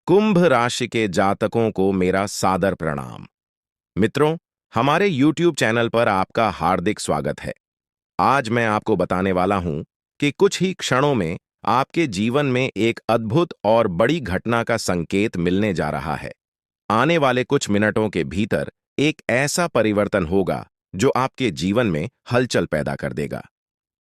कुंभ राशि के जातकों को मेरा सादर प्रणाम। मित्रों, हमारे YouTube चैनल पर आपका हार्दिक स्वागत है। आज मैं आपको बताने वाला हूं कि कुछ ही क्षणों में आपके जीवन में एक अद्भुत और बड़ी घटना का संकेत मिलने जा रहा है। आने वाले कुछ मिनटों के भीतर एक ऐसा परिवर्तन होगा जो आपके जीवन में हलचल पैदा कर देगा।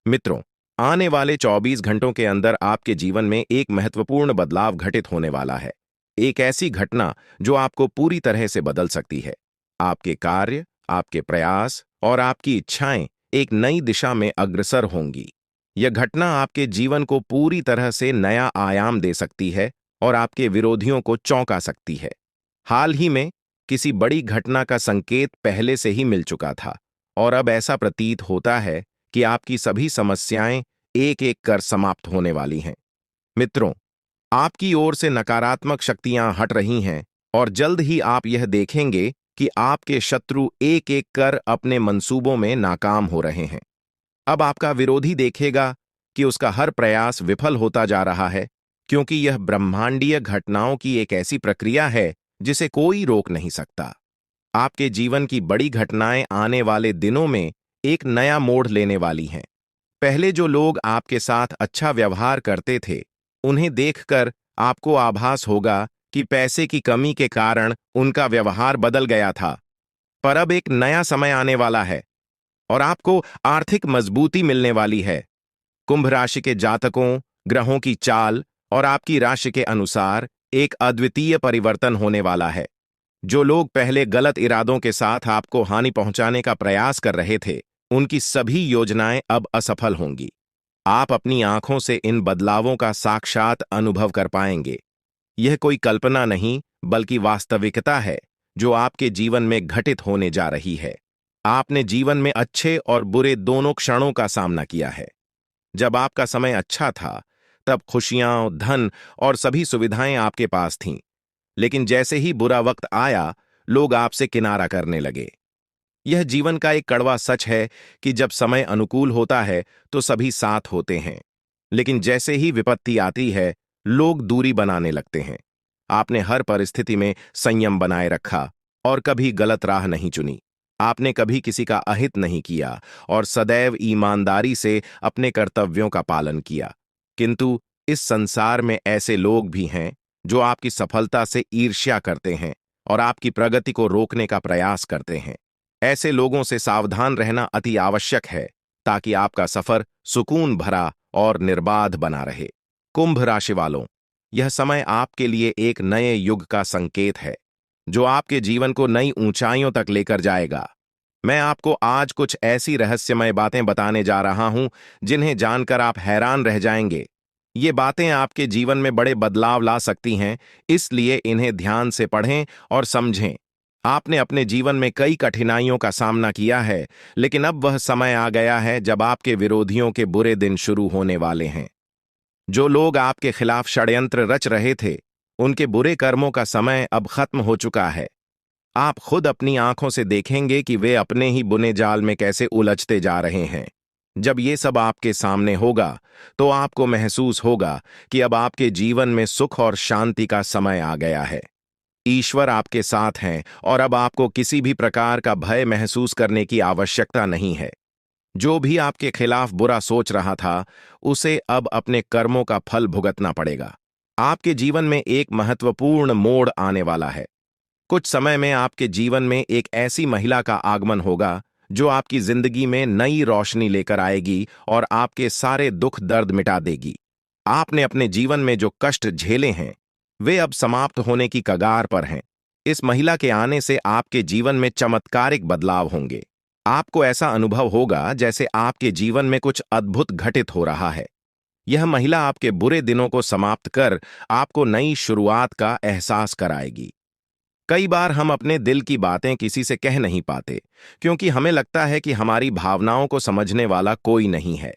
मित्रों, आने वाले 24 घंटों के अंदर आपके जीवन में एक महत्वपूर्ण बदलाव घटित होने वाला है। एक ऐसी घटना जो आपको पूरी तरह से बदल सकती है। आपके कार्य, आपके प्रयास और आपकी इच्छाएं एक नई दिशा में अग्रसर होंगी। यह घटना आपके जीवन को पूरी तरह से नया आयाम दे सकती है और आपके विरोधियों को चौंका सकती है। हाल ही में किसी बड़ी घटना का संकेत पहले से ही मिल चुका था और अब ऐसा प्रतीत होता है कि आपकी सभी समस्याएं एक एक कर समाप्त होने वाली हैं। मित्रों, आपकी ओर से नकारात्मक शक्तियां हट रही हैं और जल्द ही आप यह देखेंगे कि आपके शत्रु एक एक कर अपने मंसूबों में नाकाम हो रहे हैं। अब आपका विरोधी देखेगा कि उसका हर प्रयास विफल होता जा रहा है, क्योंकि यह ब्रह्मांडीय घटनाओं की एक ऐसी प्रक्रिया है जिसे कोई रोक नहीं सकता। आपके जीवन की बड़ी घटनाएं आने वाले दिनों में एक नया मोड़ लेने वाली हैं। पहले जो लोग आपके साथ अच्छा व्यवहार करते थे, उन्हें देखकर आपको आभास होगा कि पैसे की कमी के कारण उनका व्यवहार बदल गया था। पर अब एक नया समय आने वाला है और आपको आर्थिक मजबूती मिलने वाली है। कुंभ राशि के जातकों, ग्रहों की चाल और आपकी राशि के अनुसार एक अद्वितीय परिवर्तन होने वाला है। जो लोग पहले गलत इरादों के साथ आपको हानि पहुंचाने का प्रयास कर रहे थे, उनकी सभी योजनाएं अब असफल होंगी। आप अपनी आंखों से इन बदलावों का साक्षात अनुभव कर पाएंगे। यह कोई कल्पना नहीं, बल्कि वास्तविकता है जो आपके जीवन में घटित होने जा रही है। आपने जीवन में अच्छे और बुरे दोनों क्षणों का सामना किया है। जब आपका समय अच्छा था, तब खुशियां, धन और सभी सुविधाएं आपके पास थीं। लेकिन जैसे ही बुरा वक्त आया, लोग आपसे किनारा करने लगे। यह जीवन का एक कड़वा सच है कि जब समय अनुकूल होता है तो सभी साथ होते हैं, लेकिन जैसे ही विपत्ति आती है, लोग दूरी बनाने लगते हैं। आपने हर परिस्थिति में संयम बनाए रखा और कभी गलत राह नहीं चुनी। आपने कभी किसी का अहित नहीं किया और सदैव ईमानदारी से अपने कर्तव्यों का पालन किया। किंतु इस संसार में ऐसे लोग भी हैं जो आपकी सफलता से ईर्ष्या करते हैं और आपकी प्रगति को रोकने का प्रयास करते हैं। ऐसे लोगों से सावधान रहना अति आवश्यक है, ताकि आपका सफर सुकून भरा और निर्बाध बना रहे। कुंभ राशि वालों, यह समय आपके लिए एक नए युग का संकेत है, जो आपके जीवन को नई ऊंचाइयों तक लेकर जाएगा। मैं आपको आज कुछ ऐसी रहस्यमय बातें बताने जा रहा हूं जिन्हें जानकर आप हैरान रह जाएंगे। ये बातें आपके जीवन में बड़े बदलाव ला सकती हैं, इसलिए इन्हें ध्यान से पढ़ें और समझें। आपने अपने जीवन में कई कठिनाइयों का सामना किया है, लेकिन अब वह समय आ गया है जब आपके विरोधियों के बुरे दिन शुरू होने वाले हैं। जो लोग आपके खिलाफ षड्यंत्र रच रहे थे, उनके बुरे कर्मों का समय अब खत्म हो चुका है। आप खुद अपनी आंखों से देखेंगे कि वे अपने ही बुने जाल में कैसे उलझते जा रहे हैं। जब ये सब आपके सामने होगा, तो आपको महसूस होगा कि अब आपके जीवन में सुख और शांति का समय आ गया है। ईश्वर आपके साथ हैं और अब आपको किसी भी प्रकार का भय महसूस करने की आवश्यकता नहीं है। जो भी आपके खिलाफ बुरा सोच रहा था, उसे अब अपने कर्मों का फल भुगतना पड़ेगा। आपके जीवन में एक महत्वपूर्ण मोड़ आने वाला है। कुछ समय में आपके जीवन में एक ऐसी महिला का आगमन होगा जो आपकी जिंदगी में नई रोशनी लेकर आएगी और आपके सारे दुख दर्द मिटा देगी। आपने अपने जीवन में जो कष्ट झेले हैं, वे अब समाप्त होने की कगार पर हैं। इस महिला के आने से आपके जीवन में चमत्कारिक बदलाव होंगे। आपको ऐसा अनुभव होगा जैसे आपके जीवन में कुछ अद्भुत घटित हो रहा है। यह महिला आपके बुरे दिनों को समाप्त कर आपको नई शुरुआत का एहसास कराएगी। कई बार हम अपने दिल की बातें किसी से कह नहीं पाते, क्योंकि हमें लगता है कि हमारी भावनाओं को समझने वाला कोई नहीं है।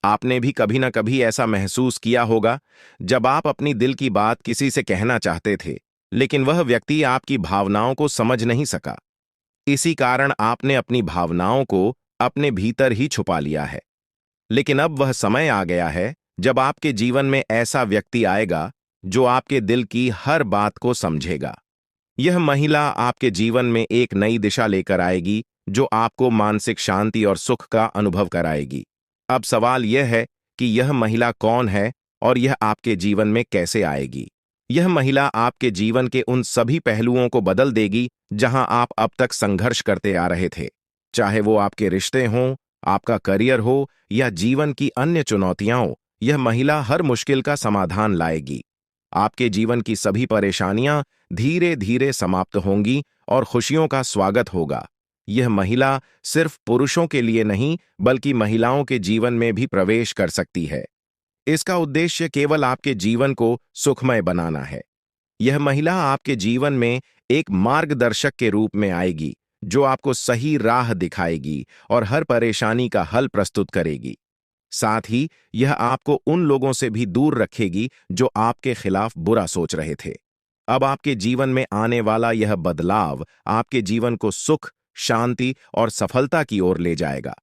आपने भी कभी ना कभी ऐसा महसूस किया होगा, जब आप अपनी दिल की बात किसी से कहना चाहते थे, लेकिन वह व्यक्ति आपकी भावनाओं को समझ नहीं सका। इसी कारण आपने अपनी भावनाओं को अपने भीतर ही छुपा लिया है। लेकिन अब वह समय आ गया है जब आपके जीवन में ऐसा व्यक्ति आएगा जो आपके दिल की हर बात को समझेगा। यह महिला आपके जीवन में एक नई दिशा लेकर आएगी, जो आपको मानसिक शांति और सुख का अनुभव कराएगी। अब सवाल यह है कि यह महिला कौन है और यह आपके जीवन में कैसे आएगी। यह महिला आपके जीवन के उन सभी पहलुओं को बदल देगी जहां आप अब तक संघर्ष करते आ रहे थे। चाहे वो आपके रिश्ते हों, आपका करियर हो या जीवन की अन्य चुनौतियां हो, यह महिला हर मुश्किल का समाधान लाएगी। आपके जीवन की सभी परेशानियां धीरे धीरे समाप्त होंगी और खुशियों का स्वागत होगा। यह महिला सिर्फ पुरुषों के लिए नहीं, बल्कि महिलाओं के जीवन में भी प्रवेश कर सकती है। इसका उद्देश्य केवल आपके जीवन को सुखमय बनाना है। यह महिला आपके जीवन में एक मार्गदर्शक के रूप में आएगी, जो आपको सही राह दिखाएगी और हर परेशानी का हल प्रस्तुत करेगी। साथ ही यह आपको उन लोगों से भी दूर रखेगी जो आपके खिलाफ बुरा सोच रहे थे। अब आपके जीवन में आने वाला यह बदलाव आपके जीवन को सुख, शांति और सफलता की ओर ले जाएगा।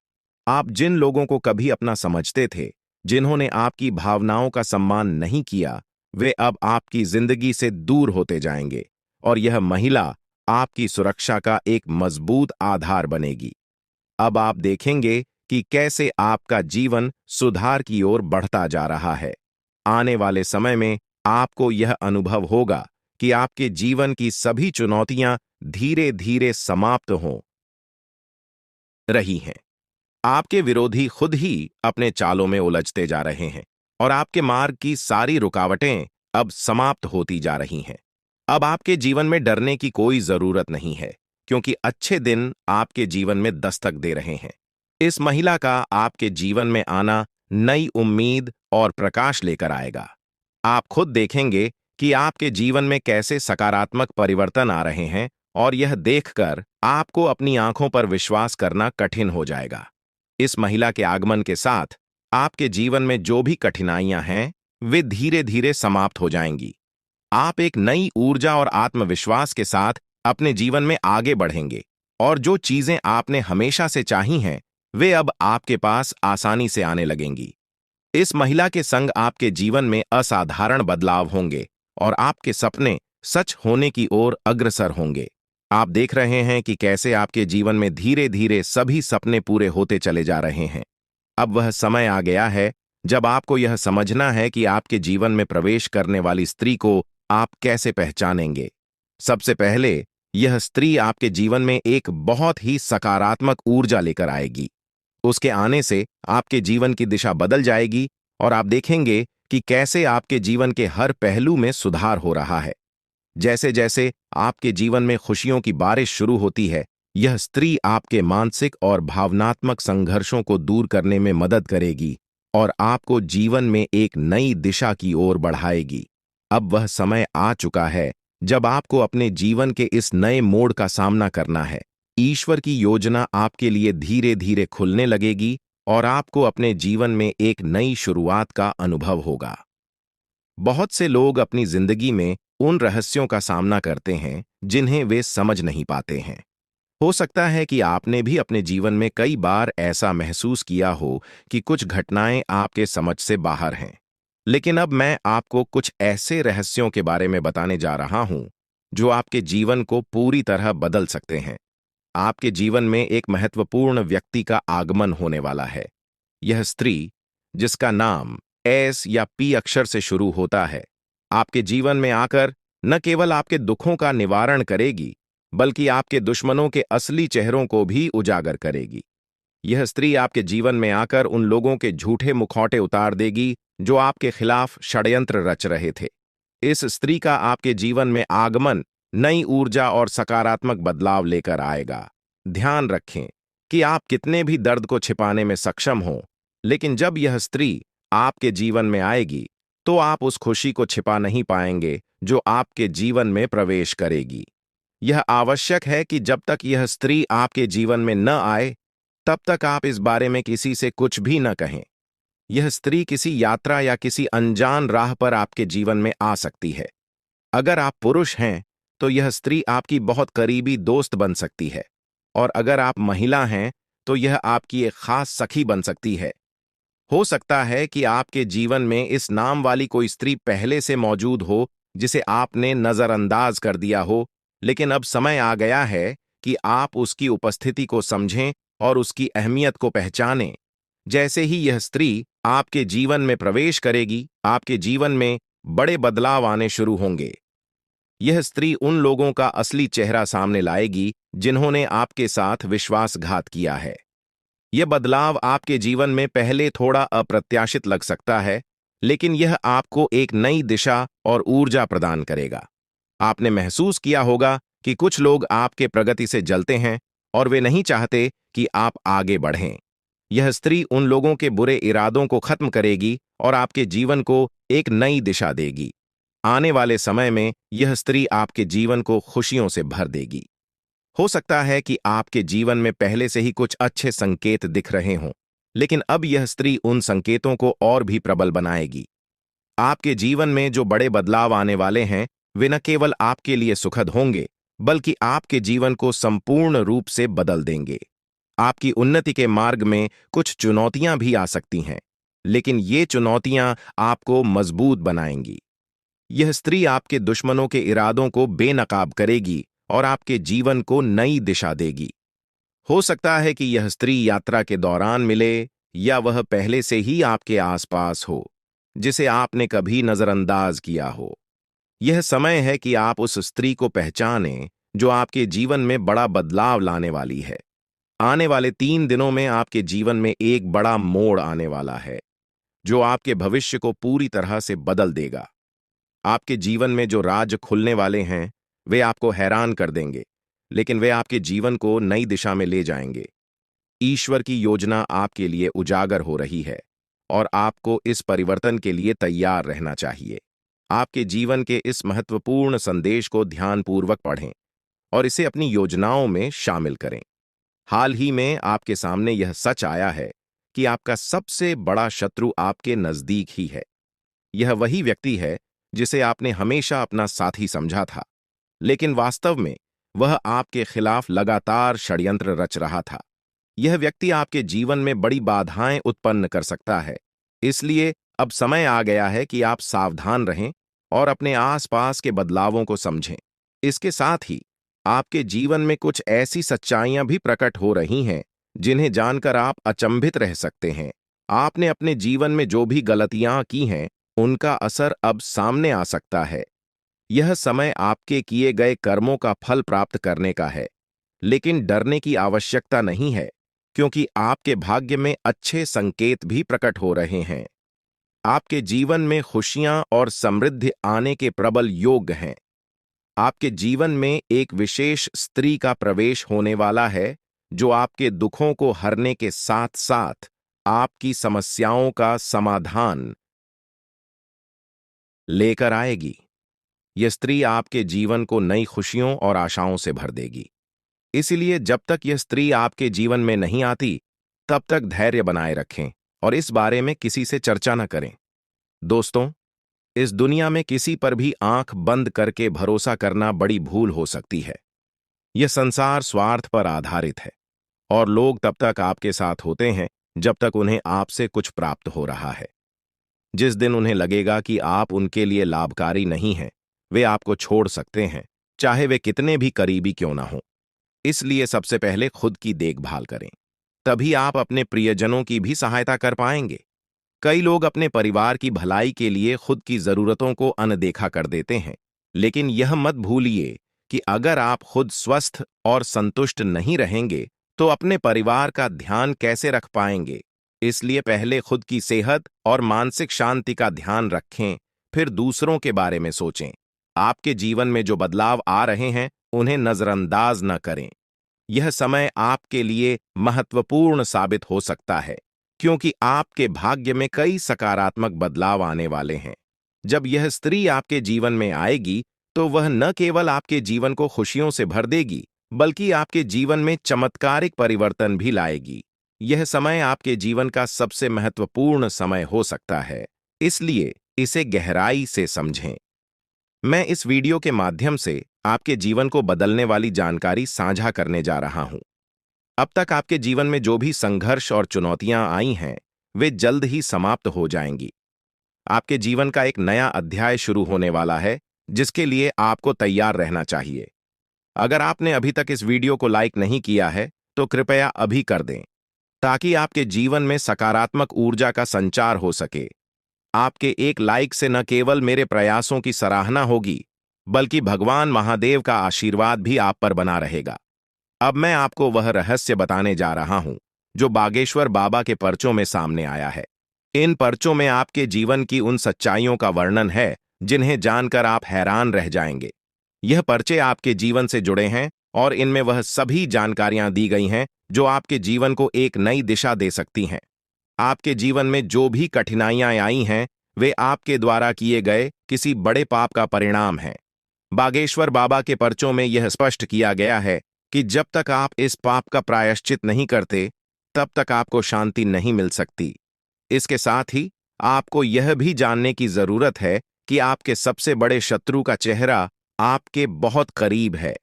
आप जिन लोगों को कभी अपना समझते थे, जिन्होंने आपकी भावनाओं का सम्मान नहीं किया, वे अब आपकी जिंदगी से दूर होते जाएंगे और यह महिला आपकी सुरक्षा का एक मजबूत आधार बनेगी। अब आप देखेंगे कि कैसे आपका जीवन सुधार की ओर बढ़ता जा रहा है। आने वाले समय में आपको यह अनुभव होगा कि आपके जीवन की सभी चुनौतियां धीरे धीरे समाप्त हो रही हैं। आपके विरोधी खुद ही अपने चालों में उलझते जा रहे हैं और आपके मार्ग की सारी रुकावटें अब समाप्त होती जा रही हैं। अब आपके जीवन में डरने की कोई जरूरत नहीं है, क्योंकि अच्छे दिन आपके जीवन में दस्तक दे रहे हैं। इस महिला का आपके जीवन में आना नई उम्मीद और प्रकाश लेकर आएगा। आप खुद देखेंगे कि आपके जीवन में कैसे सकारात्मक परिवर्तन आ रहे हैं और यह देखकर आपको अपनी आंखों पर विश्वास करना कठिन हो जाएगा। इस महिला के आगमन के साथ आपके जीवन में जो भी कठिनाइयां हैं, वे धीरे धीरे समाप्त हो जाएंगी। आप एक नई ऊर्जा और आत्मविश्वास के साथ अपने जीवन में आगे बढ़ेंगे और जो चीजें आपने हमेशा से चाही हैं, वे अब आपके पास आसानी से आने लगेंगी। इस महिला के संग आपके जीवन में असाधारण बदलाव होंगे और आपके सपने सच होने की ओर अग्रसर होंगे। आप देख रहे हैं कि कैसे आपके जीवन में धीरे धीरे सभी सपने पूरे होते चले जा रहे हैं। अब वह समय आ गया है जब आपको यह समझना है कि आपके जीवन में प्रवेश करने वाली स्त्री को आप कैसे पहचानेंगे। सबसे पहले, यह स्त्री आपके जीवन में एक बहुत ही सकारात्मक ऊर्जा लेकर आएगी। उसके आने से आपके जीवन की दिशा बदल जाएगी और आप देखेंगे कि कैसे आपके जीवन के हर पहलू में सुधार हो रहा है। जैसे जैसे आपके जीवन में खुशियों की बारिश शुरू होती है, यह स्त्री आपके मानसिक और भावनात्मक संघर्षों को दूर करने में मदद करेगी और आपको जीवन में एक नई दिशा की ओर बढ़ाएगी। अब वह समय आ चुका है जब आपको अपने जीवन के इस नए मोड़ का सामना करना है। ईश्वर की योजना आपके लिए धीरे धीरे खुलने लगेगी और आपको अपने जीवन में एक नई शुरुआत का अनुभव होगा। बहुत से लोग अपनी जिंदगी में उन रहस्यों का सामना करते हैं जिन्हें वे समझ नहीं पाते हैं। हो सकता है कि आपने भी अपने जीवन में कई बार ऐसा महसूस किया हो कि कुछ घटनाएं आपके समझ से बाहर हैं। लेकिन अब मैं आपको कुछ ऐसे रहस्यों के बारे में बताने जा रहा हूं जो आपके जीवन को पूरी तरह बदल सकते हैं। आपके जीवन में एक महत्वपूर्ण व्यक्ति का आगमन होने वाला है। यह स्त्री, जिसका नाम एस या पी अक्षर से शुरू होता है, आपके जीवन में आकर न केवल आपके दुखों का निवारण करेगी, बल्कि आपके दुश्मनों के असली चेहरों को भी उजागर करेगी। यह स्त्री आपके जीवन में आकर उन लोगों के झूठे मुखौटे उतार देगी जो आपके खिलाफ षड्यंत्र रच रहे थे। इस स्त्री का आपके जीवन में आगमन नई ऊर्जा और सकारात्मक बदलाव लेकर आएगा। ध्यान रखें कि आप कितने भी दर्द को छिपाने में सक्षम हों, लेकिन जब यह स्त्री आपके जीवन में आएगी, तो आप उस खुशी को छिपा नहीं पाएंगे जो आपके जीवन में प्रवेश करेगी। यह आवश्यक है कि जब तक यह स्त्री आपके जीवन में न आए, तब तक आप इस बारे में किसी से कुछ भी न कहें। यह स्त्री किसी यात्रा या किसी अनजान राह पर आपके जीवन में आ सकती है। अगर आप पुरुष हैं, तो यह स्त्री आपकी बहुत करीबी दोस्त बन सकती है, और अगर आप महिला हैं, तो यह आपकी एक खास सखी बन सकती है। हो सकता है कि आपके जीवन में इस नाम वाली कोई स्त्री पहले से मौजूद हो, जिसे आपने नजरअंदाज कर दिया हो, लेकिन अब समय आ गया है कि आप उसकी उपस्थिति को समझें और उसकी अहमियत को पहचानें। जैसे ही यह स्त्री आपके जीवन में प्रवेश करेगी, आपके जीवन में बड़े बदलाव आने शुरू होंगे। यह स्त्री उन लोगों का असली चेहरा सामने लाएगी जिन्होंने आपके साथ विश्वासघात किया है। यह बदलाव आपके जीवन में पहले थोड़ा अप्रत्याशित लग सकता है, लेकिन यह आपको एक नई दिशा और ऊर्जा प्रदान करेगा। आपने महसूस किया होगा कि कुछ लोग आपके प्रगति से जलते हैं और वे नहीं चाहते कि आप आगे बढ़ें। यह स्त्री उन लोगों के बुरे इरादों को खत्म करेगी और आपके जीवन को एक नई दिशा देगी। आने वाले समय में यह स्त्री आपके जीवन को खुशियों से भर देगी। हो सकता है कि आपके जीवन में पहले से ही कुछ अच्छे संकेत दिख रहे हों, लेकिन अब यह स्त्री उन संकेतों को और भी प्रबल बनाएगी। आपके जीवन में जो बड़े बदलाव आने वाले हैं, वे न केवल आपके लिए सुखद होंगे, बल्कि आपके जीवन को संपूर्ण रूप से बदल देंगे। आपकी उन्नति के मार्ग में कुछ चुनौतियां भी आ सकती हैं, लेकिन ये चुनौतियां आपको मजबूत बनाएंगी। यह स्त्री आपके दुश्मनों के इरादों को बेनकाब करेगी और आपके जीवन को नई दिशा देगी। हो सकता है कि यह स्त्री यात्रा के दौरान मिले या वह पहले से ही आपके आसपास हो, जिसे आपने कभी नजरअंदाज किया हो। यह समय है कि आप उस स्त्री को पहचानें जो आपके जीवन में बड़ा बदलाव लाने वाली है। आने वाले 3 दिनों में आपके जीवन में एक बड़ा मोड़ आने वाला है, जो आपके भविष्य को पूरी तरह से बदल देगा। आपके जीवन में जो राज खुलने वाले हैं, वे आपको हैरान कर देंगे, लेकिन वे आपके जीवन को नई दिशा में ले जाएंगे। ईश्वर की योजना आपके लिए उजागर हो रही है और आपको इस परिवर्तन के लिए तैयार रहना चाहिए। आपके जीवन के इस महत्वपूर्ण संदेश को ध्यानपूर्वक पढ़ें और इसे अपनी योजनाओं में शामिल करें। हाल ही में आपके सामने यह सच आया है कि आपका सबसे बड़ा शत्रु आपके नजदीक ही है। यह वही व्यक्ति है जिसे आपने हमेशा अपना साथी समझा था, लेकिन वास्तव में वह आपके खिलाफ लगातार षड्यंत्र रच रहा था। यह व्यक्ति आपके जीवन में बड़ी बाधाएं उत्पन्न कर सकता है, इसलिए अब समय आ गया है कि आप सावधान रहें और अपने आसपास के बदलावों को समझें। इसके साथ ही आपके जीवन में कुछ ऐसी सच्चाइयां भी प्रकट हो रही हैं जिन्हें जानकर आप अचंभित रह सकते हैं। आपने अपने जीवन में जो भी गलतियां की हैं, उनका असर अब सामने आ सकता है। यह समय आपके किए गए कर्मों का फल प्राप्त करने का है, लेकिन डरने की आवश्यकता नहीं है, क्योंकि आपके भाग्य में अच्छे संकेत भी प्रकट हो रहे हैं। आपके जीवन में खुशियां और समृद्धि आने के प्रबल योग हैं। आपके जीवन में एक विशेष स्त्री का प्रवेश होने वाला है, जो आपके दुखों को हरने के साथ साथ आपकी समस्याओं का समाधान लेकर आएगी। यह स्त्री आपके जीवन को नई खुशियों और आशाओं से भर देगी। इसलिए जब तक यह स्त्री आपके जीवन में नहीं आती, तब तक धैर्य बनाए रखें और इस बारे में किसी से चर्चा न करें। दोस्तों, इस दुनिया में किसी पर भी आंख बंद करके भरोसा करना बड़ी भूल हो सकती है। यह संसार स्वार्थ पर आधारित है और लोग तब तक आपके साथ होते हैं जब तक उन्हें आपसे कुछ प्राप्त हो रहा है। जिस दिन उन्हें लगेगा कि आप उनके लिए लाभकारी नहीं हैं, वे आपको छोड़ सकते हैं, चाहे वे कितने भी करीबी क्यों ना हों। इसलिए सबसे पहले खुद की देखभाल करें, तभी आप अपने प्रियजनों की भी सहायता कर पाएंगे। कई लोग अपने परिवार की भलाई के लिए खुद की जरूरतों को अनदेखा कर देते हैं, लेकिन यह मत भूलिए कि अगर आप खुद स्वस्थ और संतुष्ट नहीं रहेंगे, तो अपने परिवार का ध्यान कैसे रख पाएंगे। इसलिए पहले खुद की सेहत और मानसिक शांति का ध्यान रखें, फिर दूसरों के बारे में सोचें। आपके जीवन में जो बदलाव आ रहे हैं, उन्हें नजरअंदाज न करें। यह समय आपके लिए महत्वपूर्ण साबित हो सकता है, क्योंकि आपके भाग्य में कई सकारात्मक बदलाव आने वाले हैं। जब यह स्त्री आपके जीवन में आएगी, तो वह न केवल आपके जीवन को खुशियों से भर देगी, बल्कि आपके जीवन में चमत्कारिक परिवर्तन भी लाएगी। यह समय आपके जीवन का सबसे महत्वपूर्ण समय हो सकता है, इसलिए इसे गहराई से समझें। मैं इस वीडियो के माध्यम से आपके जीवन को बदलने वाली जानकारी साझा करने जा रहा हूं। अब तक आपके जीवन में जो भी संघर्ष और चुनौतियां आई हैं, वे जल्द ही समाप्त हो जाएंगी। आपके जीवन का एक नया अध्याय शुरू होने वाला है, जिसके लिए आपको तैयार रहना चाहिए। अगर आपने अभी तक इस वीडियो को लाइक नहीं किया है, तो कृपया अभी कर दें, ताकि आपके जीवन में सकारात्मक ऊर्जा का संचार हो सके। आपके एक लाइक से न केवल मेरे प्रयासों की सराहना होगी, बल्कि भगवान महादेव का आशीर्वाद भी आप पर बना रहेगा। अब मैं आपको वह रहस्य बताने जा रहा हूं, जो बागेश्वर बाबा के पर्चों में सामने आया है। इन पर्चों में आपके जीवन की उन सच्चाइयों का वर्णन है, जिन्हें जानकर आप हैरान रह जाएंगे। यह पर्चे आपके जीवन से जुड़े हैं और इनमें वह सभी जानकारियां दी गई हैं, जो आपके जीवन को एक नई दिशा दे सकती हैं। आपके जीवन में जो भी कठिनाइयां आई हैं, वे आपके द्वारा किए गए किसी बड़े पाप का परिणाम हैं। बागेश्वर बाबा के पर्चों में यह स्पष्ट किया गया है कि जब तक आप इस पाप का प्रायश्चित नहीं करते, तब तक आपको शांति नहीं मिल सकती। इसके साथ ही आपको यह भी जानने की जरूरत है कि आपके सबसे बड़े शत्रु का चेहरा आपके बहुत करीब है।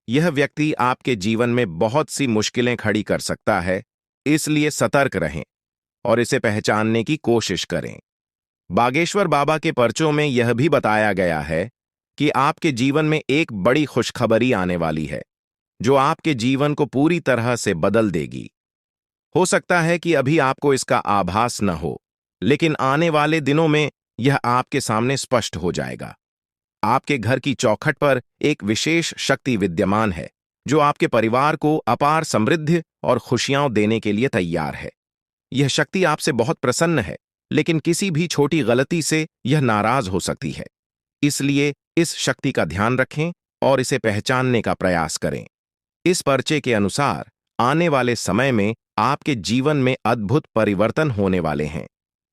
यह व्यक्ति आपके जीवन में बहुत सी मुश्किलें खड़ी कर सकता है, इसलिए सतर्क रहें और इसे पहचानने की कोशिश करें। बागेश्वर बाबा के पर्चों में यह भी बताया गया है कि आपके जीवन में एक बड़ी खुशखबरी आने वाली है, जो आपके जीवन को पूरी तरह से बदल देगी। हो सकता है कि अभी आपको इसका आभास न हो, लेकिन आने वाले दिनों में यह आपके सामने स्पष्ट हो जाएगा। आपके घर की चौखट पर एक विशेष शक्ति विद्यमान है, जो आपके परिवार को अपार समृद्धि और खुशियां देने के लिए तैयार है। यह शक्ति आपसे बहुत प्रसन्न है, लेकिन किसी भी छोटी गलती से यह नाराज हो सकती है। इसलिए इस शक्ति का ध्यान रखें और इसे पहचानने का प्रयास करें। इस पर्चे के अनुसार आने वाले समय में आपके जीवन में अद्भुत परिवर्तन होने वाले हैं।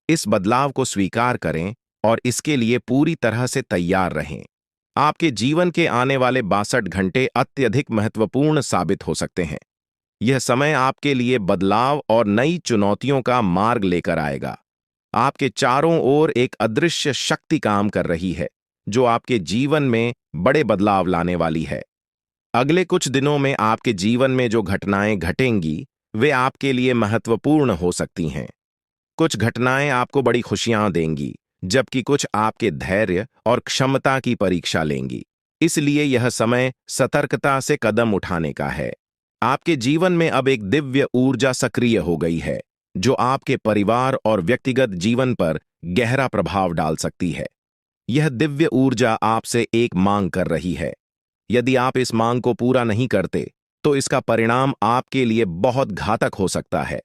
इस बदलाव को स्वीकार करें और इसके लिए पूरी तरह से तैयार रहें। आपके जीवन के आने वाले 62 घंटे अत्यधिक महत्वपूर्ण साबित हो सकते हैं। यह समय आपके लिए बदलाव और नई चुनौतियों का मार्ग लेकर आएगा। आपके चारों ओर एक अदृश्य शक्ति काम कर रही है, जो आपके जीवन में बड़े बदलाव लाने वाली है। अगले कुछ दिनों में आपके जीवन में जो घटनाएं घटेंगी, वे आपके लिए महत्वपूर्ण हो सकती हैं। कुछ घटनाएं आपको बड़ी खुशियां देंगी, जबकि कुछ आपके धैर्य और क्षमता की परीक्षा लेंगी। इसलिए यह समय सतर्कता से कदम उठाने का है। आपके जीवन में अब एक दिव्य ऊर्जा सक्रिय हो गई है, जो आपके परिवार और व्यक्तिगत जीवन पर गहरा प्रभाव डाल सकती है। यह दिव्य ऊर्जा आपसे एक मांग कर रही है। यदि आप इस मांग को पूरा नहीं करते, तो इसका परिणाम आपके लिए बहुत घातक हो सकता है।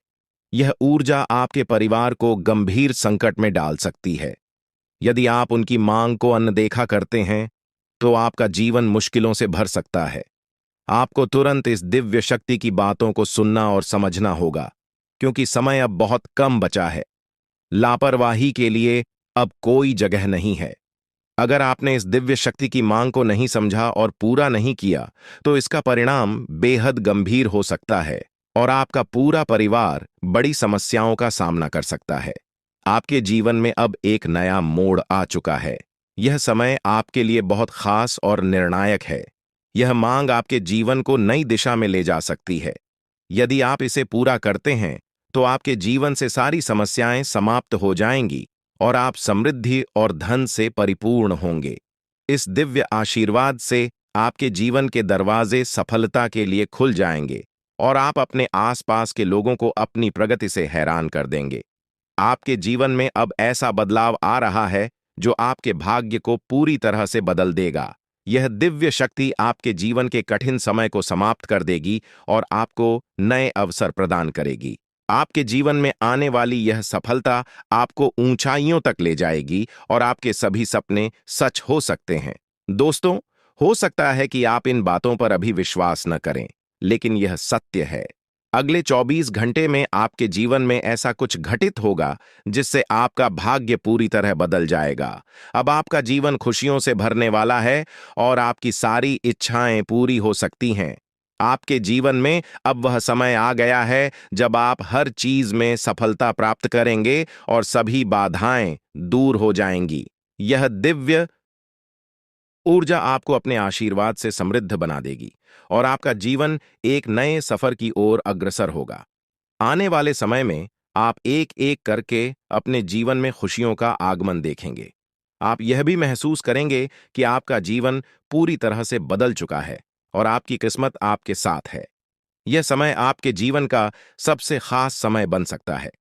यह ऊर्जा आपके परिवार को गंभीर संकट में डाल सकती है। यदि आप उनकी मांग को अनदेखा करते हैं, तो आपका जीवन मुश्किलों से भर सकता है। आपको तुरंत इस दिव्य शक्ति की बातों को सुनना और समझना होगा, क्योंकि समय अब बहुत कम बचा है। लापरवाही के लिए अब कोई जगह नहीं है। अगर आपने इस दिव्य शक्ति की मांग को नहीं समझा और पूरा नहीं किया, तो इसका परिणाम बेहद गंभीर हो सकता है और आपका पूरा परिवार बड़ी समस्याओं का सामना कर सकता है। आपके जीवन में अब एक नया मोड़ आ चुका है। यह समय आपके लिए बहुत खास और निर्णायक है। यह मांग आपके जीवन को नई दिशा में ले जा सकती है। यदि आप इसे पूरा करते हैं, तो आपके जीवन से सारी समस्याएं समाप्त हो जाएंगी और आप समृद्धि और धन से परिपूर्ण होंगे। इस दिव्य आशीर्वाद से आपके जीवन के दरवाजे सफलता के लिए खुल जाएंगे और आप अपने आसपास के लोगों को अपनी प्रगति से हैरान कर देंगे। आपके जीवन में अब ऐसा बदलाव आ रहा है, जो आपके भाग्य को पूरी तरह से बदल देगा। यह दिव्य शक्ति आपके जीवन के कठिन समय को समाप्त कर देगी और आपको नए अवसर प्रदान करेगी। आपके जीवन में आने वाली यह सफलता आपको ऊंचाइयों तक ले जाएगी और आपके सभी सपने सच हो सकते हैं। दोस्तों, हो सकता है कि आप इन बातों पर अभी विश्वास न करें, लेकिन यह सत्य है। अगले 24 घंटे में आपके जीवन में ऐसा कुछ घटित होगा, जिससे आपका भाग्य पूरी तरह बदल जाएगा। अब आपका जीवन खुशियों से भरने वाला है और आपकी सारी इच्छाएं पूरी हो सकती हैं। आपके जीवन में अब वह समय आ गया है, जब आप हर चीज में सफलता प्राप्त करेंगे और सभी बाधाएं दूर हो जाएंगी। यह दिव्य ऊर्जा आपको अपने आशीर्वाद से समृद्ध बना देगी और आपका जीवन एक नए सफर की ओर अग्रसर होगा। आने वाले समय में आप एक एक करके अपने जीवन में खुशियों का आगमन देखेंगे। आप यह भी महसूस करेंगे कि आपका जीवन पूरी तरह से बदल चुका है और आपकी किस्मत आपके साथ है। यह समय आपके जीवन का सबसे खास समय बन सकता है।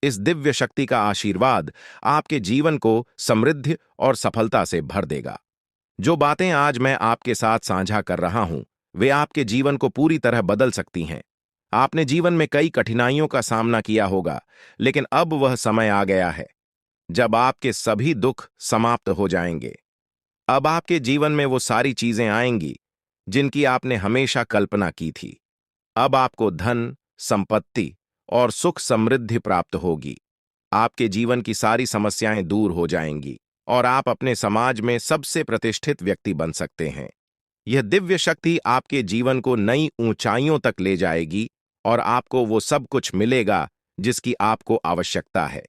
इस दिव्य शक्ति का आशीर्वाद आपके जीवन को समृद्धि और सफलता से भर देगा। जो बातें आज मैं आपके साथ साझा कर रहा हूं, वे आपके जीवन को पूरी तरह बदल सकती हैं। आपने जीवन में कई कठिनाइयों का सामना किया होगा, लेकिन अब वह समय आ गया है जब आपके सभी दुख समाप्त हो जाएंगे। अब आपके जीवन में वो सारी चीजें आएंगी जिनकी आपने हमेशा कल्पना की थी। अब आपको धन, संपत्ति और सुख समृद्धि प्राप्त होगी। आपके जीवन की सारी समस्याएं दूर हो जाएंगी और आप अपने समाज में सबसे प्रतिष्ठित व्यक्ति बन सकते हैं। यह दिव्य शक्ति आपके जीवन को नई ऊंचाइयों तक ले जाएगी और आपको वो सब कुछ मिलेगा जिसकी आपको आवश्यकता है।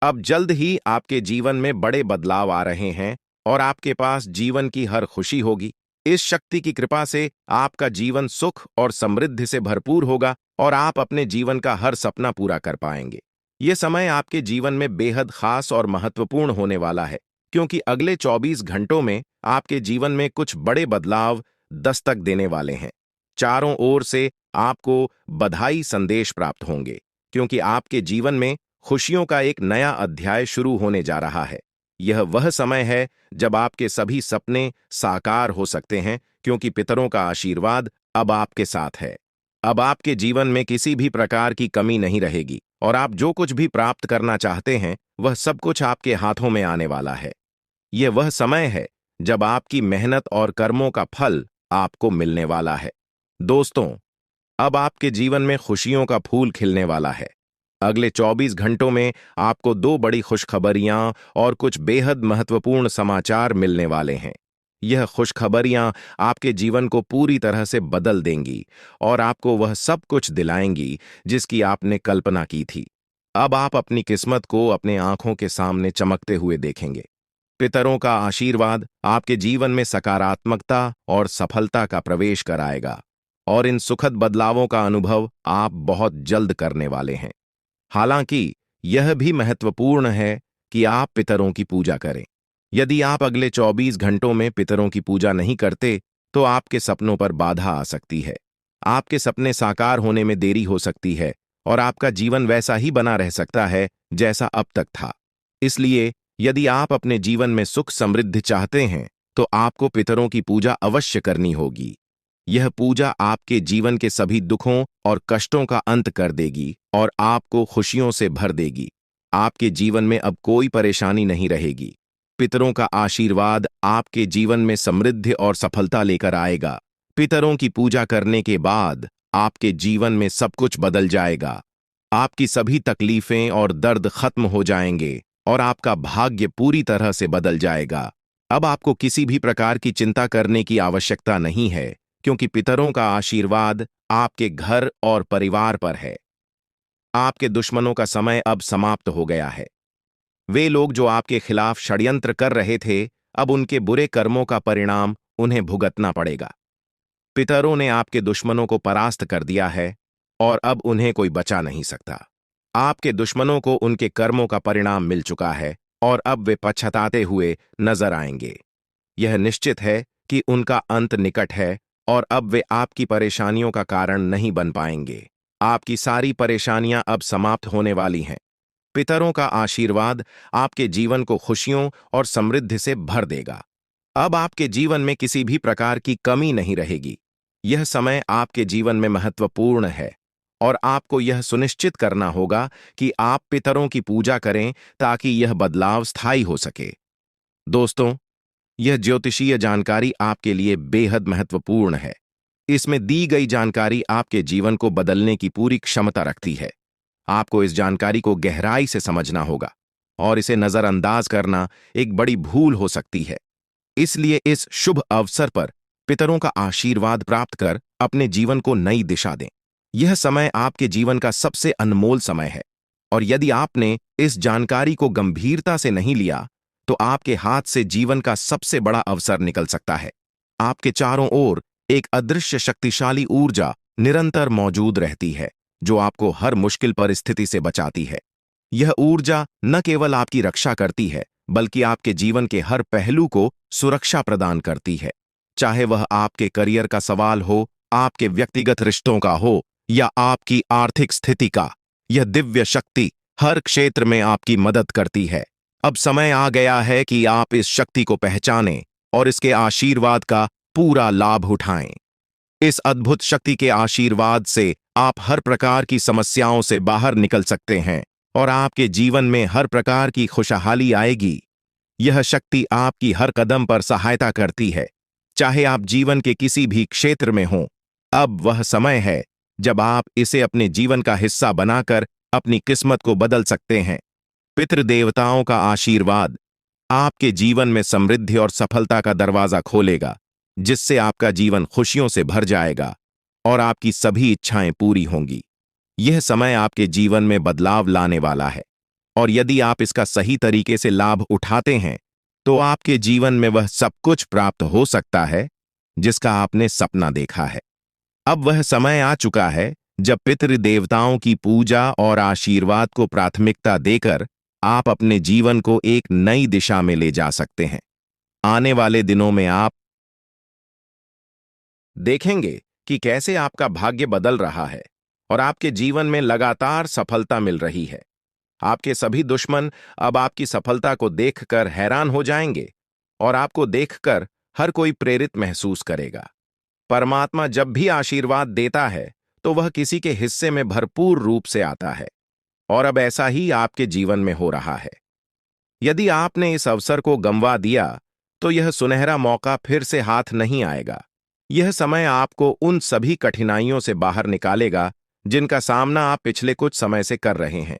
अब जल्द ही आपके जीवन में बड़े बदलाव आ रहे हैं और आपके पास जीवन की हर खुशी होगी। इस शक्ति की कृपा से आपका जीवन सुख और समृद्धि से भरपूर होगा और आप अपने जीवन का हर सपना पूरा कर पाएंगे। ये समय आपके जीवन में बेहद खास और महत्वपूर्ण होने वाला है, क्योंकि अगले 24 घंटों में आपके जीवन में कुछ बड़े बदलाव दस्तक देने वाले हैं। चारों ओर से आपको बधाई संदेश प्राप्त होंगे, क्योंकि आपके जीवन में खुशियों का एक नया अध्याय शुरू होने जा रहा है। यह वह समय है जब आपके सभी सपने साकार हो सकते हैं, क्योंकि पितरों का आशीर्वाद अब आपके साथ है। अब आपके जीवन में किसी भी प्रकार की कमी नहीं रहेगी और आप जो कुछ भी प्राप्त करना चाहते हैं, वह सब कुछ आपके हाथों में आने वाला है। यह वह समय है जब आपकी मेहनत और कर्मों का फल आपको मिलने वाला है। दोस्तों, अब आपके जीवन में खुशियों का फूल खिलने वाला है। अगले 24 घंटों में आपको दो बड़ी खुशखबरियां और कुछ बेहद महत्वपूर्ण समाचार मिलने वाले हैं। यह खुशखबरियां आपके जीवन को पूरी तरह से बदल देंगी और आपको वह सब कुछ दिलाएंगी जिसकी आपने कल्पना की थी। अब आप अपनी किस्मत को अपने आंखों के सामने चमकते हुए देखेंगे। पितरों का आशीर्वाद आपके जीवन में सकारात्मकता और सफलता का प्रवेश कराएगा और इन सुखद बदलावों का अनुभव आप बहुत जल्द करने वाले हैं। हालांकि यह भी महत्वपूर्ण है कि आप पितरों की पूजा करें। यदि आप अगले 24 घंटों में पितरों की पूजा नहीं करते, तो आपके सपनों पर बाधा आ सकती है। आपके सपने साकार होने में देरी हो सकती है और आपका जीवन वैसा ही बना रह सकता है जैसा अब तक था। इसलिए यदि आप अपने जीवन में सुख समृद्धि चाहते हैं, तो आपको पितरों की पूजा अवश्य करनी होगी। यह पूजा आपके जीवन के सभी दुखों और कष्टों का अंत कर देगी और आपको खुशियों से भर देगी। आपके जीवन में अब कोई परेशानी नहीं रहेगी। पितरों का आशीर्वाद आपके जीवन में समृद्धि और सफलता लेकर आएगा। पितरों की पूजा करने के बाद आपके जीवन में सब कुछ बदल जाएगा। आपकी सभी तकलीफें और दर्द खत्म हो जाएंगे और आपका भाग्य पूरी तरह से बदल जाएगा। अब आपको किसी भी प्रकार की चिंता करने की आवश्यकता नहीं है, क्योंकि पितरों का आशीर्वाद आपके घर और परिवार पर है। आपके दुश्मनों का समय अब समाप्त हो गया है। वे लोग जो आपके खिलाफ षड्यंत्र कर रहे थे, अब उनके बुरे कर्मों का परिणाम उन्हें भुगतना पड़ेगा। पितरों ने आपके दुश्मनों को परास्त कर दिया है और अब उन्हें कोई बचा नहीं सकता। आपके दुश्मनों को उनके कर्मों का परिणाम मिल चुका है और अब वे पछताते हुए नजर आएंगे। यह निश्चित है कि उनका अंत निकट है और अब वे आपकी परेशानियों का कारण नहीं बन पाएंगे। आपकी सारी परेशानियां अब समाप्त होने वाली हैं। पितरों का आशीर्वाद आपके जीवन को खुशियों और समृद्धि से भर देगा। अब आपके जीवन में किसी भी प्रकार की कमी नहीं रहेगी। यह समय आपके जीवन में महत्वपूर्ण है और आपको यह सुनिश्चित करना होगा कि आप पितरों की पूजा करें ताकि यह बदलाव स्थायी हो सके। दोस्तों, यह ज्योतिषीय जानकारी आपके लिए बेहद महत्वपूर्ण है। इसमें दी गई जानकारी आपके जीवन को बदलने की पूरी क्षमता रखती है। आपको इस जानकारी को गहराई से समझना होगा और इसे नजरअंदाज करना एक बड़ी भूल हो सकती है। इसलिए इस शुभ अवसर पर पितरों का आशीर्वाद प्राप्त कर अपने जीवन को नई दिशा दें। यह समय आपके जीवन का सबसे अनमोल समय है और यदि आपने इस जानकारी को गंभीरता से नहीं लिया, तो आपके हाथ से जीवन का सबसे बड़ा अवसर निकल सकता है। आपके चारों ओर एक अदृश्य शक्तिशाली ऊर्जा निरंतर मौजूद रहती है, जो आपको हर मुश्किल परिस्थिति से बचाती है। यह ऊर्जा न केवल आपकी रक्षा करती है, बल्कि आपके जीवन के हर पहलू को सुरक्षा प्रदान करती है। चाहे वह आपके करियर का सवाल हो, आपके व्यक्तिगत रिश्तों का हो या आपकी आर्थिक स्थिति का, यह दिव्य शक्ति हर क्षेत्र में आपकी मदद करती है। अब समय आ गया है कि आप इस शक्ति को पहचानें और इसके आशीर्वाद का पूरा लाभ उठाएं। इस अद्भुत शक्ति के आशीर्वाद से आप हर प्रकार की समस्याओं से बाहर निकल सकते हैं और आपके जीवन में हर प्रकार की खुशहाली आएगी। यह शक्ति आपकी हर कदम पर सहायता करती है, चाहे आप जीवन के किसी भी क्षेत्र में हों। अब वह समय है जब आप इसे अपने जीवन का हिस्सा बनाकर अपनी किस्मत को बदल सकते हैं। पितृदेवताओं का आशीर्वाद आपके जीवन में समृद्धि और सफलता का दरवाजा खोलेगा, जिससे आपका जीवन खुशियों से भर जाएगा और आपकी सभी इच्छाएं पूरी होंगी। यह समय आपके जीवन में बदलाव लाने वाला है और यदि आप इसका सही तरीके से लाभ उठाते हैं तो आपके जीवन में वह सब कुछ प्राप्त हो सकता है जिसका आपने सपना देखा है। अब वह समय आ चुका है जब पितृदेवताओं की पूजा और आशीर्वाद को प्राथमिकता देकर आप अपने जीवन को एक नई दिशा में ले जा सकते हैं। आने वाले दिनों में आप देखेंगे कि कैसे आपका भाग्य बदल रहा है और आपके जीवन में लगातार सफलता मिल रही है। आपके सभी दुश्मन अब आपकी सफलता को देखकर हैरान हो जाएंगे और आपको देखकर हर कोई प्रेरित महसूस करेगा। परमात्मा जब भी आशीर्वाद देता है तो वह किसी के हिस्से में भरपूर रूप से आता है और अब ऐसा ही आपके जीवन में हो रहा है। यदि आपने इस अवसर को गंवा दिया तो यह सुनहरा मौका फिर से हाथ नहीं आएगा। यह समय आपको उन सभी कठिनाइयों से बाहर निकालेगा जिनका सामना आप पिछले कुछ समय से कर रहे हैं।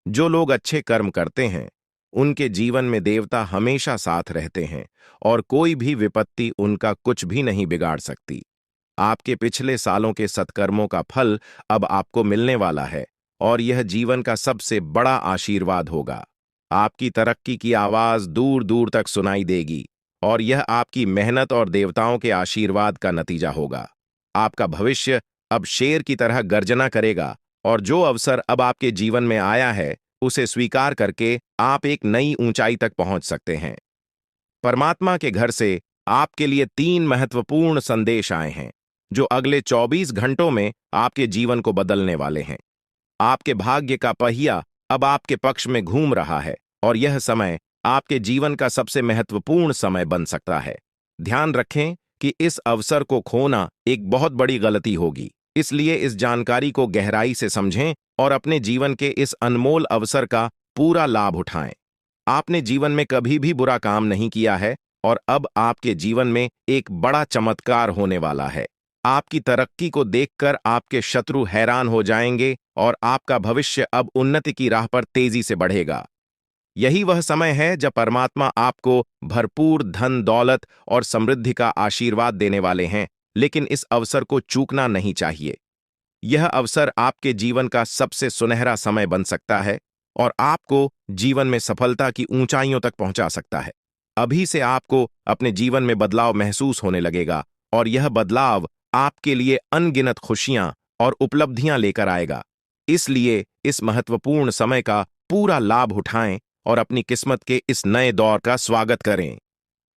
जो लोग अच्छे कर्म करते हैं उनके जीवन में देवता हमेशा साथ रहते हैं और कोई भी विपत्ति उनका कुछ भी नहीं बिगाड़ सकती। आपके पिछले सालों के सत्कर्मों का फल अब आपको मिलने वाला है और यह जीवन का सबसे बड़ा आशीर्वाद होगा। आपकी तरक्की की आवाज दूर दूर तक सुनाई देगी और यह आपकी मेहनत और देवताओं के आशीर्वाद का नतीजा होगा। आपका भविष्य अब शेर की तरह गर्जना करेगा और जो अवसर अब आपके जीवन में आया है उसे स्वीकार करके आप एक नई ऊंचाई तक पहुंच सकते हैं। परमात्मा के घर से आपके लिए 3 महत्वपूर्ण संदेश आए हैं जो अगले 24 घंटों में आपके जीवन को बदलने वाले हैं। आपके भाग्य का पहिया अब आपके पक्ष में घूम रहा है और यह समय आपके जीवन का सबसे महत्वपूर्ण समय बन सकता है। ध्यान रखें कि इस अवसर को खोना एक बहुत बड़ी गलती होगी, इसलिए इस जानकारी को गहराई से समझें और अपने जीवन के इस अनमोल अवसर का पूरा लाभ उठाएं। आपने जीवन में कभी भी बुरा काम नहीं किया है और अब आपके जीवन में एक बड़ा चमत्कार होने वाला है। आपकी तरक्की को देखकर आपके शत्रु हैरान हो जाएंगे और आपका भविष्य अब उन्नति की राह पर तेजी से बढ़ेगा। यही वह समय है जब परमात्मा आपको भरपूर धन दौलत और समृद्धि का आशीर्वाद देने वाले हैं, लेकिन इस अवसर को चूकना नहीं चाहिए। यह अवसर आपके जीवन का सबसे सुनहरा समय बन सकता है और आपको जीवन में सफलता की ऊंचाइयों तक पहुंचा सकता है। अभी से आपको अपने जीवन में बदलाव महसूस होने लगेगा और यह बदलाव आपके लिए अनगिनत खुशियां और उपलब्धियां लेकर आएगा। इसलिए इस महत्वपूर्ण समय का पूरा लाभ उठाएं और अपनी किस्मत के इस नए दौर का स्वागत करें।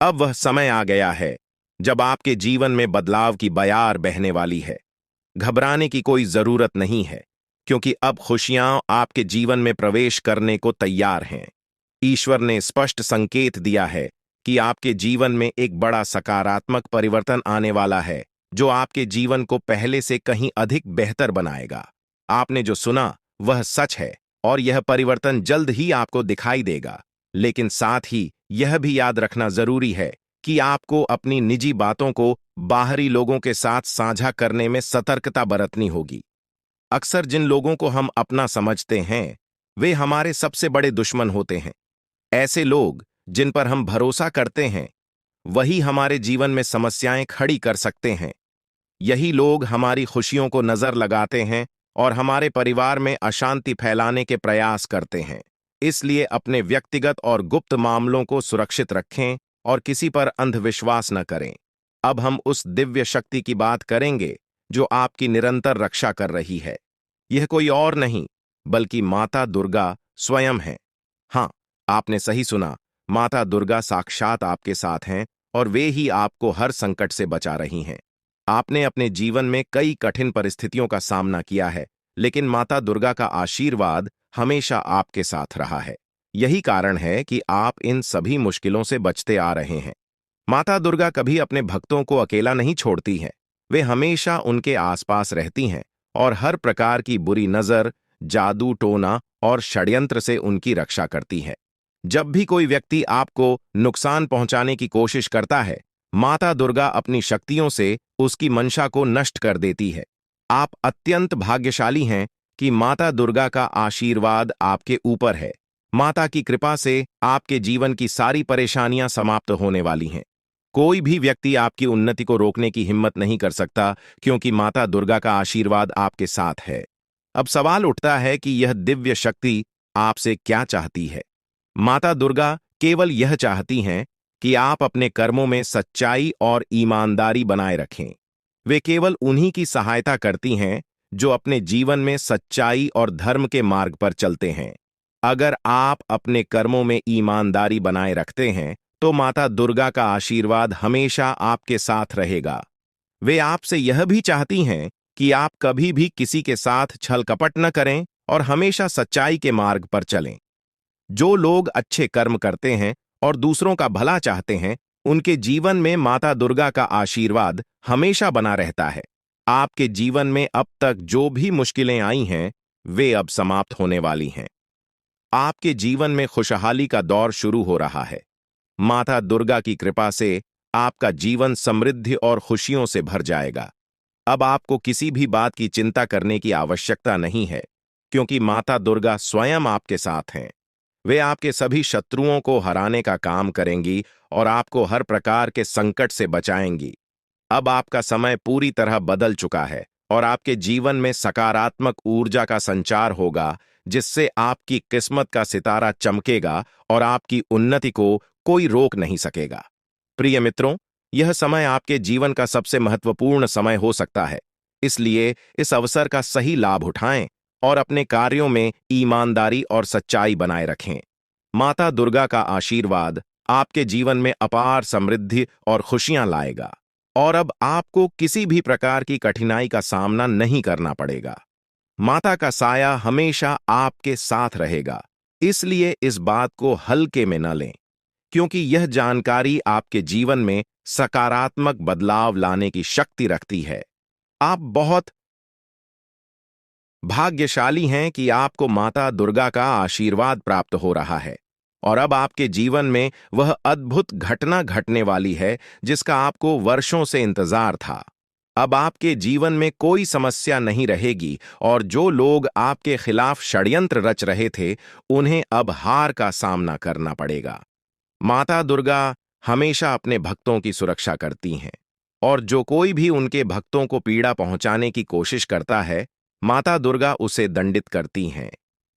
अब वह समय आ गया है जब आपके जीवन में बदलाव की बयार बहने वाली है। घबराने की कोई जरूरत नहीं है, क्योंकि अब खुशियां आपके जीवन में प्रवेश करने को तैयार हैं। ईश्वर ने स्पष्ट संकेत दिया है कि आपके जीवन में एक बड़ा सकारात्मक परिवर्तन आने वाला है, जो आपके जीवन को पहले से कहीं अधिक बेहतर बनाएगा। आपने जो सुना वह सच है और यह परिवर्तन जल्द ही आपको दिखाई देगा। लेकिन साथ ही यह भी याद रखना जरूरी है कि आपको अपनी निजी बातों को बाहरी लोगों के साथ साझा करने में सतर्कता बरतनी होगी। अक्सर जिन लोगों को हम अपना समझते हैं वे हमारे सबसे बड़े दुश्मन होते हैं। ऐसे लोग जिन पर हम भरोसा करते हैं वही हमारे जीवन में समस्याएं खड़ी कर सकते हैं। यही लोग हमारी खुशियों को नजर लगाते हैं और हमारे परिवार में अशांति फैलाने के प्रयास करते हैं। इसलिए अपने व्यक्तिगत और गुप्त मामलों को सुरक्षित रखें और किसी पर अंधविश्वास न करें। अब हम उस दिव्य शक्ति की बात करेंगे जो आपकी निरंतर रक्षा कर रही है। यह कोई और नहीं बल्कि माता दुर्गा स्वयं है। हाँ, आपने सही सुना, माता दुर्गा साक्षात आपके साथ हैं और वे ही आपको हर संकट से बचा रही हैं। आपने अपने जीवन में कई कठिन परिस्थितियों का सामना किया है, लेकिन माता दुर्गा का आशीर्वाद हमेशा आपके साथ रहा है। यही कारण है कि आप इन सभी मुश्किलों से बचते आ रहे हैं। माता दुर्गा कभी अपने भक्तों को अकेला नहीं छोड़ती हैं। वे हमेशा उनके आसपास रहती हैं और हर प्रकार की बुरी नजर, जादू टोना और षड्यंत्र से उनकी रक्षा करती है। जब भी कोई व्यक्ति आपको नुकसान पहुंचाने की कोशिश करता है, माता दुर्गा अपनी शक्तियों से उसकी मंशा को नष्ट कर देती है। आप अत्यंत भाग्यशाली हैं कि माता दुर्गा का आशीर्वाद आपके ऊपर है। माता की कृपा से आपके जीवन की सारी परेशानियां समाप्त होने वाली हैं। कोई भी व्यक्ति आपकी उन्नति को रोकने की हिम्मत नहीं कर सकता, क्योंकि माता दुर्गा का आशीर्वाद आपके साथ है। अब सवाल उठता है कि यह दिव्य शक्ति आपसे क्या चाहती है। माता दुर्गा केवल यह चाहती हैं कि आप अपने कर्मों में सच्चाई और ईमानदारी बनाए रखें। वे केवल उन्हीं की सहायता करती हैं जो अपने जीवन में सच्चाई और धर्म के मार्ग पर चलते हैं। अगर आप अपने कर्मों में ईमानदारी बनाए रखते हैं, तो माता दुर्गा का आशीर्वाद हमेशा आपके साथ रहेगा। वे आपसे यह भी चाहती हैं कि आप कभी भी किसी के साथ छल कपट न करें और हमेशा सच्चाई के मार्ग पर चलें। जो लोग अच्छे कर्म करते हैं और दूसरों का भला चाहते हैं, उनके जीवन में माता दुर्गा का आशीर्वाद हमेशा बना रहता है। आपके जीवन में अब तक जो भी मुश्किलें आई हैं, वे अब समाप्त होने वाली हैं। आपके जीवन में खुशहाली का दौर शुरू हो रहा है। माता दुर्गा की कृपा से आपका जीवन समृद्धि और खुशियों से भर जाएगा। अब आपको किसी भी बात की चिंता करने की आवश्यकता नहीं है, क्योंकि माता दुर्गा स्वयं आपके साथ हैं। वे आपके सभी शत्रुओं को हराने का काम करेंगी और आपको हर प्रकार के संकट से बचाएंगी। अब आपका समय पूरी तरह बदल चुका है और आपके जीवन में सकारात्मक ऊर्जा का संचार होगा, जिससे आपकी किस्मत का सितारा चमकेगा और आपकी उन्नति को कोई रोक नहीं सकेगा। प्रिय मित्रों, यह समय आपके जीवन का सबसे महत्वपूर्ण समय हो सकता है, इसलिए इस अवसर का सही लाभ उठाएं और अपने कार्यों में ईमानदारी और सच्चाई बनाए रखें। माता दुर्गा का आशीर्वाद आपके जीवन में अपार समृद्धि और खुशियां लाएगा और अब आपको किसी भी प्रकार की कठिनाई का सामना नहीं करना पड़ेगा। माता का साया हमेशा आपके साथ रहेगा, इसलिए इस बात को हल्के में न लें, क्योंकि यह जानकारी आपके जीवन में सकारात्मक बदलाव लाने की शक्ति रखती है। आप बहुत भाग्यशाली हैं कि आपको माता दुर्गा का आशीर्वाद प्राप्त हो रहा है और अब आपके जीवन में वह अद्भुत घटना घटने वाली है जिसका आपको वर्षों से इंतजार था। अब आपके जीवन में कोई समस्या नहीं रहेगी और जो लोग आपके खिलाफ षड्यंत्र रच रहे थे, उन्हें अब हार का सामना करना पड़ेगा। माता दुर्गा हमेशा अपने भक्तों की सुरक्षा करती हैं और जो कोई भी उनके भक्तों को पीड़ा पहुंचाने की कोशिश करता है, माता दुर्गा उसे दंडित करती हैं।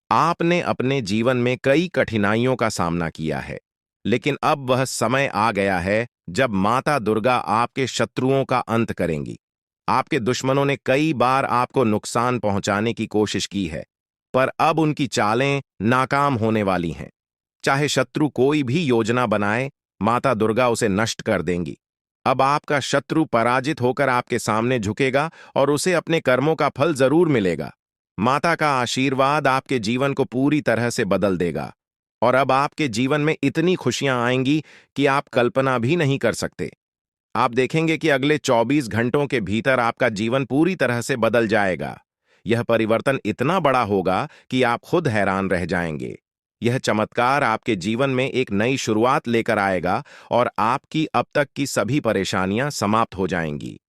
आपने अपने जीवन में कई कठिनाइयों का सामना किया है, लेकिन अब वह समय आ गया है जब माता दुर्गा आपके शत्रुओं का अंत करेंगी। आपके दुश्मनों ने कई बार आपको नुकसान पहुंचाने की कोशिश की है, पर अब उनकी चालें नाकाम होने वाली हैं। चाहे शत्रु कोई भी योजना बनाए, माता दुर्गा उसे नष्ट कर देंगी। अब आपका शत्रु पराजित होकर आपके सामने झुकेगा और उसे अपने कर्मों का फल जरूर मिलेगा। माता का आशीर्वाद आपके जीवन को पूरी तरह से बदल देगा और अब आपके जीवन में इतनी खुशियां आएंगी कि आप कल्पना भी नहीं कर सकते। आप देखेंगे कि अगले 24 घंटों के भीतर आपका जीवन पूरी तरह से बदल जाएगा। यह परिवर्तन इतना बड़ा होगा कि आप खुद हैरान रह जाएंगे। यह चमत्कार आपके जीवन में एक नई शुरुआत लेकर आएगा और आपकी अब तक की सभी परेशानियां समाप्त हो जाएंगी।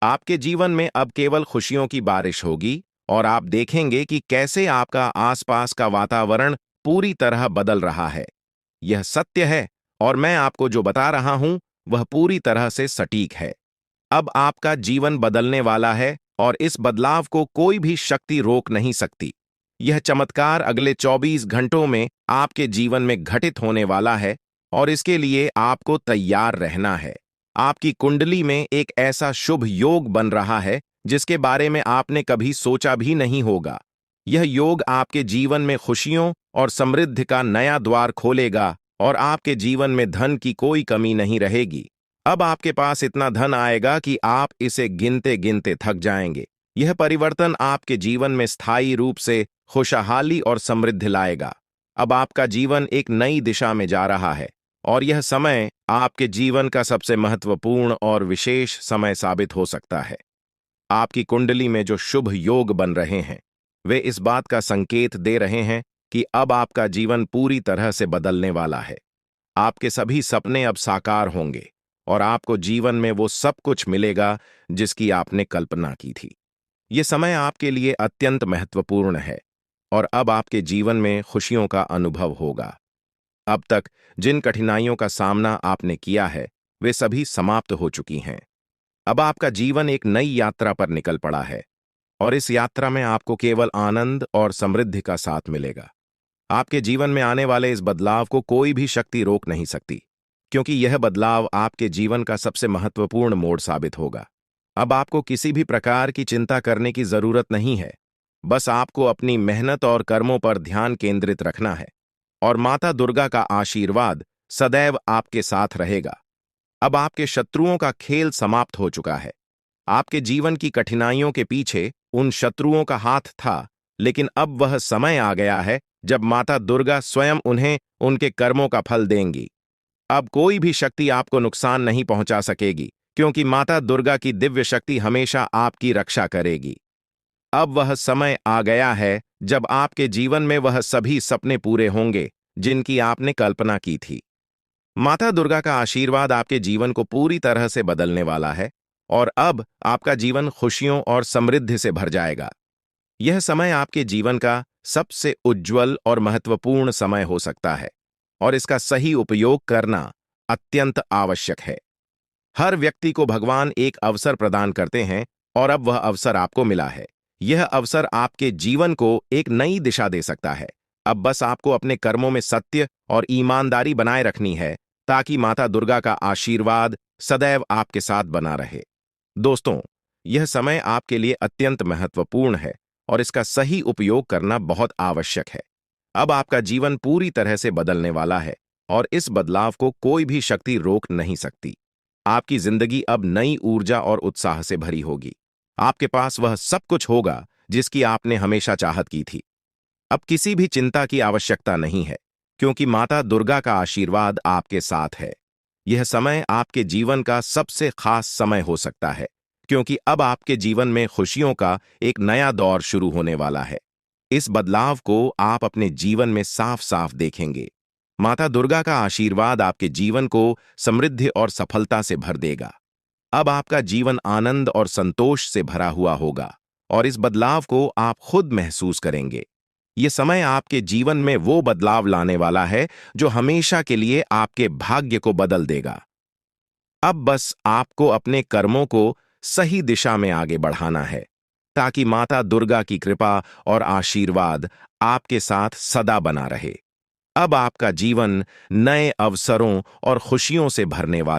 आपके जीवन में अब केवल खुशियों की बारिश होगी और आप देखेंगे कि कैसे आपका आसपास का वातावरण पूरी तरह बदल रहा है। यह सत्य है और मैं आपको जो बता रहा हूं, वह पूरी तरह से सटीक है। अब आपका जीवन बदलने वाला है और इस बदलाव को कोई भी शक्ति रोक नहीं सकती। यह चमत्कार अगले 24 घंटों में आपके जीवन में घटित होने वाला है और इसके लिए आपको तैयार रहना है। आपकी कुंडली में एक ऐसा शुभ योग बन रहा है जिसके बारे में आपने कभी सोचा भी नहीं होगा। यह योग आपके जीवन में खुशियों और समृद्धि का नया द्वार खोलेगा और आपके जीवन में धन की कोई कमी नहीं रहेगी। अब आपके पास इतना धन आएगा कि आप इसे गिनते गिनते थक जाएंगे। यह परिवर्तन आपके जीवन में स्थायी रूप से खुशहाली और समृद्धि लाएगा। अब आपका जीवन एक नई दिशा में जा रहा है और यह समय आपके जीवन का सबसे महत्वपूर्ण और विशेष समय साबित हो सकता है। आपकी कुंडली में जो शुभ योग बन रहे हैं वे इस बात का संकेत दे रहे हैं कि अब आपका जीवन पूरी तरह से बदलने वाला है। आपके सभी सपने अब साकार होंगे और आपको जीवन में वो सब कुछ मिलेगा जिसकी आपने कल्पना की थी। ये समय आपके लिए अत्यंत महत्वपूर्ण है और अब आपके जीवन में खुशियों का अनुभव होगा। अब तक जिन कठिनाइयों का सामना आपने किया है वे सभी समाप्त हो चुकी हैं। अब आपका जीवन एक नई यात्रा पर निकल पड़ा है और इस यात्रा में आपको केवल आनंद और समृद्धि का साथ मिलेगा। आपके जीवन में आने वाले इस बदलाव को कोई भी शक्ति रोक नहीं सकती, क्योंकि यह बदलाव आपके जीवन का सबसे महत्वपूर्ण मोड़ साबित होगा। अब आपको किसी भी प्रकार की चिंता करने की जरूरत नहीं है। बस आपको अपनी मेहनत और कर्मों पर ध्यान केंद्रित रखना है और माता दुर्गा का आशीर्वाद सदैव आपके साथ रहेगा। अब आपके शत्रुओं का खेल समाप्त हो चुका है। आपके जीवन की कठिनाइयों के पीछे उन शत्रुओं का हाथ था, लेकिन अब वह समय आ गया है जब माता दुर्गा स्वयं उन्हें उनके कर्मों का फल देंगी। अब कोई भी शक्ति आपको नुकसान नहीं पहुंचा सकेगी, क्योंकि माता दुर्गा की दिव्य शक्ति हमेशा आपकी रक्षा करेगी। अब वह समय आ गया है जब आपके जीवन में वह सभी सपने पूरे होंगे जिनकी आपने कल्पना की थी। माता दुर्गा का आशीर्वाद आपके जीवन को पूरी तरह से बदलने वाला है और अब आपका जीवन खुशियों और समृद्धि से भर जाएगा। यह समय आपके जीवन का सबसे उज्जवल और महत्वपूर्ण समय हो सकता है और इसका सही उपयोग करना अत्यंत आवश्यक है। हर व्यक्ति को भगवान एक अवसर प्रदान करते हैं और अब वह अवसर आपको मिला है। यह अवसर आपके जीवन को एक नई दिशा दे सकता है। अब बस आपको अपने कर्मों में सत्य और ईमानदारी बनाए रखनी है ताकि माता दुर्गा का आशीर्वाद सदैव आपके साथ बना रहे। दोस्तों, यह समय आपके लिए अत्यंत महत्वपूर्ण है और इसका सही उपयोग करना बहुत आवश्यक है। अब आपका जीवन पूरी तरह से बदलने वाला है और इस बदलाव को कोई भी शक्ति रोक नहीं सकती। आपकी जिंदगी अब नई ऊर्जा और उत्साह से भरी होगी। आपके पास वह सब कुछ होगा जिसकी आपने हमेशा चाहत की थी। अब किसी भी चिंता की आवश्यकता नहीं है, क्योंकि माता दुर्गा का आशीर्वाद आपके साथ है। यह समय आपके जीवन का सबसे खास समय हो सकता है, क्योंकि अब आपके जीवन में खुशियों का एक नया दौर शुरू होने वाला है। इस बदलाव को आप अपने जीवन में साफ साफ देखेंगे। माता दुर्गा का आशीर्वाद आपके जीवन को समृद्धि और सफलता से भर देगा। अब आपका जीवन आनंद और संतोष से भरा हुआ होगा और इस बदलाव को आप खुद महसूस करेंगे। ये समय आपके जीवन में वो बदलाव लाने वाला है जो हमेशा के लिए आपके भाग्य को बदल देगा। अब बस आपको अपने कर्मों को सही दिशा में आगे बढ़ाना है, ताकि माता दुर्गा की कृपा और आशीर्वाद आपके साथ सदा बना रहे। अब आपका जीवन नए अवसरों और खुशियों से भरने वाला